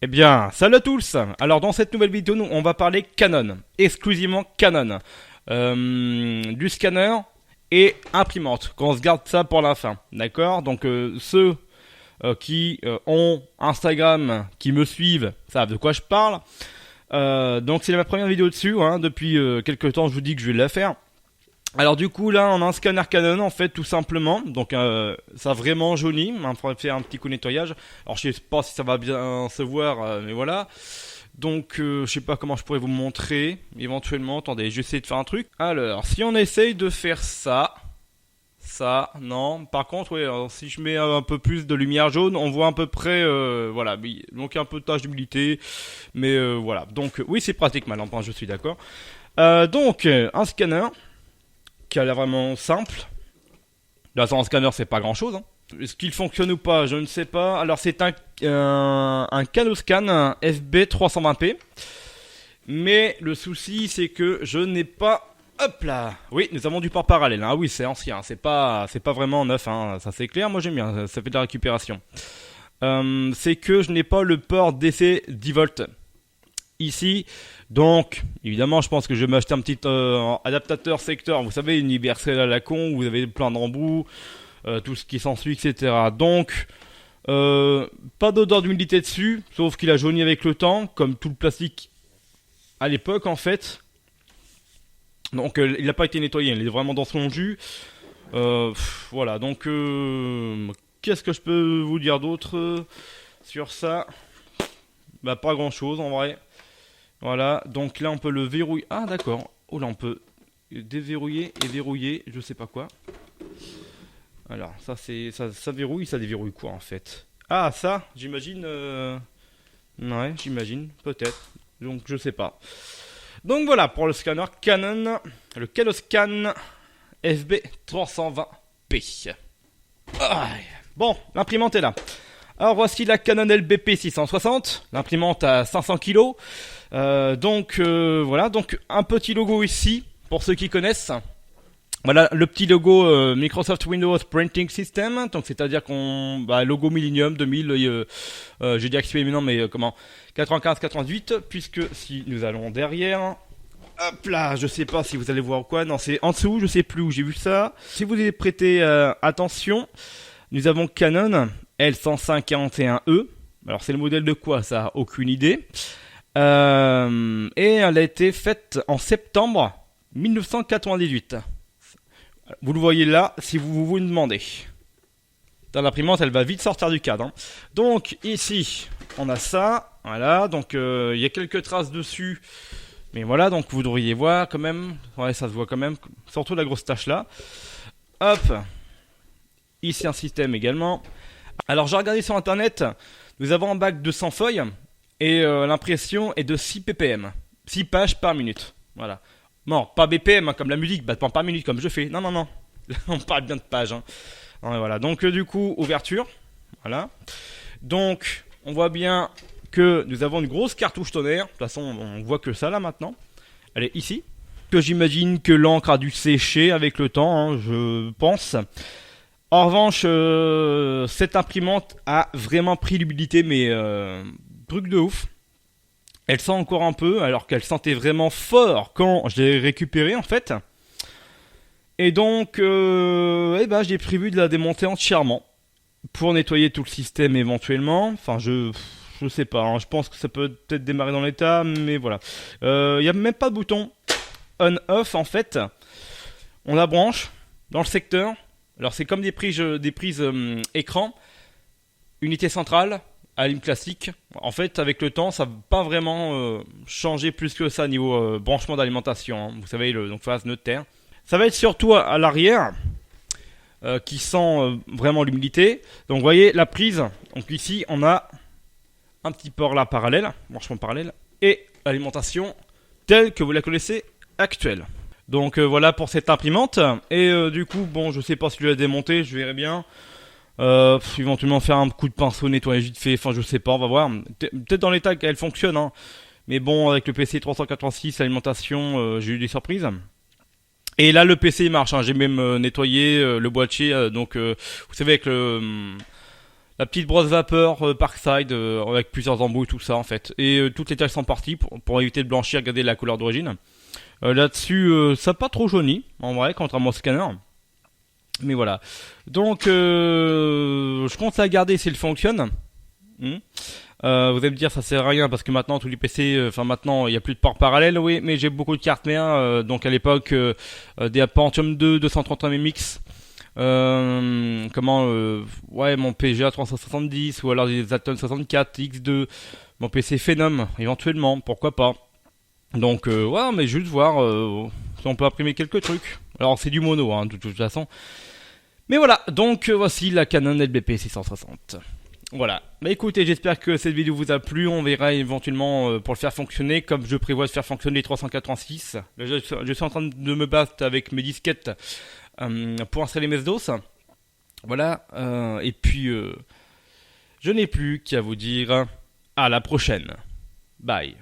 Eh bien, salut à tous. Alors dans cette nouvelle vidéo, on va parler Canon, exclusivement Canon, du scanner et imprimante. Qu'on se garde ça pour la fin, d'accord? Donc ceux qui ont Instagram, qui me suivent, savent de quoi je parle. Donc c'est ma première vidéo dessus, hein. Depuis quelques temps, je vous dis que je vais la faire. Alors du coup là on a un scanner Canon en fait tout simplement, donc ça vraiment jauni, il faudrait faire un petit coup de nettoyage. Alors je sais pas si ça va bien se voir, mais voilà. Donc je sais pas comment je pourrais vous montrer, éventuellement, attendez, j'essaie de faire un truc. Alors si on essaye de faire ça, non, par contre oui, alors, si je mets un peu plus de lumière jaune, on voit à peu près, voilà, donc un peu de tache d'humidité, mais voilà. Donc oui c'est pratique ma lampe, hein, je suis d'accord. Donc un scanner qui a l'air vraiment simple. De toute façon, un scanner, c'est pas grand chose. Hein. Est-ce qu'il fonctionne ou pas? Je ne sais pas. Alors, c'est un CanoScan, un FB320p. Mais le souci, c'est que je n'ai pas. Hop là. Oui, nous avons du port parallèle. Ah oui, c'est ancien. C'est pas vraiment neuf. Hein. Ça, c'est clair. Moi, j'aime bien. Ça fait de la récupération. C'est que je n'ai pas le port DC 10 volts ici. Donc, évidemment, je pense que je vais m'acheter un petit adaptateur secteur, vous savez, universel à la con, où vous avez plein d'embouts, tout ce qui s'ensuit, etc. Donc, pas d'odeur d'humidité dessus, sauf qu'il a jauni avec le temps, comme tout le plastique à l'époque, en fait. Donc, il n'a pas été nettoyé, il est vraiment dans son jus. Voilà, donc, qu'est-ce que je peux vous dire d'autre sur ça? Bah, pas grand-chose, en vrai. Voilà, donc là on peut le verrouiller. Ah d'accord, oh là on peut déverrouiller et verrouiller, je sais pas quoi. Alors ça c'est ça verrouille, ça déverrouille quoi en fait? Ah ça, j'imagine ouais, j'imagine, peut-être. Donc je sais pas. Donc voilà pour le scanner Canon, le CanoScan FB320p. Ah, bon, l'imprimante est là. Alors voici la Canon LBP 660, l'imprimante à 500 kg. Donc voilà, donc un petit logo ici pour ceux qui connaissent. Voilà le petit logo Microsoft Windows Printing System, donc c'est-à-dire qu'on logo Millennium 2000, j'ai dit XP mais non mais comment 95-98, puisque si nous allons derrière, hop là, je sais pas si vous allez voir quoi, non c'est en dessous, je sais plus où j'ai vu ça. Si vous avez prêté attention, nous avons Canon L105-41E. Alors c'est le modèle de quoi ça? Aucune idée. Et elle a été faite en septembre 1998. Vous le voyez là, si vous vous demandez. Dans l'imprimante, elle va vite sortir du cadre. Hein. Donc ici, on a ça. Voilà, donc il y a quelques traces dessus. Mais voilà, donc vous devriez voir quand même. Ouais, ça se voit quand même. Surtout la grosse tache là. Hop. Ici un système également. Alors j'ai regardé sur internet. Nous avons un bac de 100 feuilles. Et l'impression est de 6 ppm. 6 pages par minute. Voilà. Non, pas BPM, hein, comme la musique, battement par minute, comme je fais. Non, non, non. On parle bien de pages. Hein. Ouais, voilà. Donc, du coup, ouverture. Voilà. Donc, on voit bien que nous avons une grosse cartouche tonnerre. De toute façon, on voit que ça là maintenant. Elle est ici. Que j'imagine que l'encre a dû sécher avec le temps, hein, je pense. En revanche, cette imprimante a vraiment pris l'humidité, mais truc de ouf. Elle sent encore un peu, alors qu'elle sentait vraiment fort quand je l'ai récupérée en fait. Et donc, j'ai prévu de la démonter entièrement pour nettoyer tout le système éventuellement. Enfin, je sais pas, hein, je pense que ça peut peut-être démarrer dans l'état, mais voilà. Il n'y a même pas de bouton on-off en fait. On la branche dans le secteur. Alors c'est comme des prises écran, unité centrale. Alim classique. En fait, avec le temps, ça va pas vraiment changer plus que ça niveau branchement d'alimentation. Hein. Vous savez, donc phase neutre terre. Ça va être surtout à l'arrière qui sent vraiment l'humidité. Donc, vous voyez la prise. Donc ici, on a un petit port là parallèle, branchement parallèle, et l'alimentation telle que vous la connaissez actuelle. Donc voilà pour cette imprimante. Et du coup, bon, je sais pas si je vais la démonter, je verrai bien. Éventuellement faire un coup de pinceau, nettoyer vite fait, enfin je sais pas, on va voir. Peut-être dans l'état qu'elle fonctionne, hein. Mais bon, avec le PC 386, l'alimentation, j'ai eu des surprises. Et là, le PC marche, hein. J'ai même nettoyé le boîtier, donc vous savez avec La petite brosse vapeur Parkside avec plusieurs embouts, tout ça en fait. Et toutes les taches sont parties pour éviter de blanchir, garder la couleur d'origine. Là-dessus, ça n'a pas trop jauni, en vrai, contrairement au scanner. Mais voilà. Donc, je compte la garder s'il fonctionne. Hmm. Vous allez me dire ça sert à rien parce que maintenant tous les PC, maintenant il n'y a plus de port parallèle, oui, mais j'ai beaucoup de cartes mères, donc à l'époque des Pentium 2 231 MX, ouais, mon PGA 370 ou alors des Atom 64 X2, mon PC Phenom éventuellement, pourquoi pas. Donc ouais, mais juste voir si on peut imprimer quelques trucs. Alors c'est du mono hein, de toute façon. Mais voilà, donc voici la Canon LBP 660. Voilà. Bah écoutez, j'espère que cette vidéo vous a plu. On verra éventuellement pour le faire fonctionner, comme je prévois de faire fonctionner les 386. Là, je suis en train de me battre avec mes disquettes pour installer mes DOS. Voilà. Et puis, je n'ai plus qu'à vous dire à la prochaine. Bye.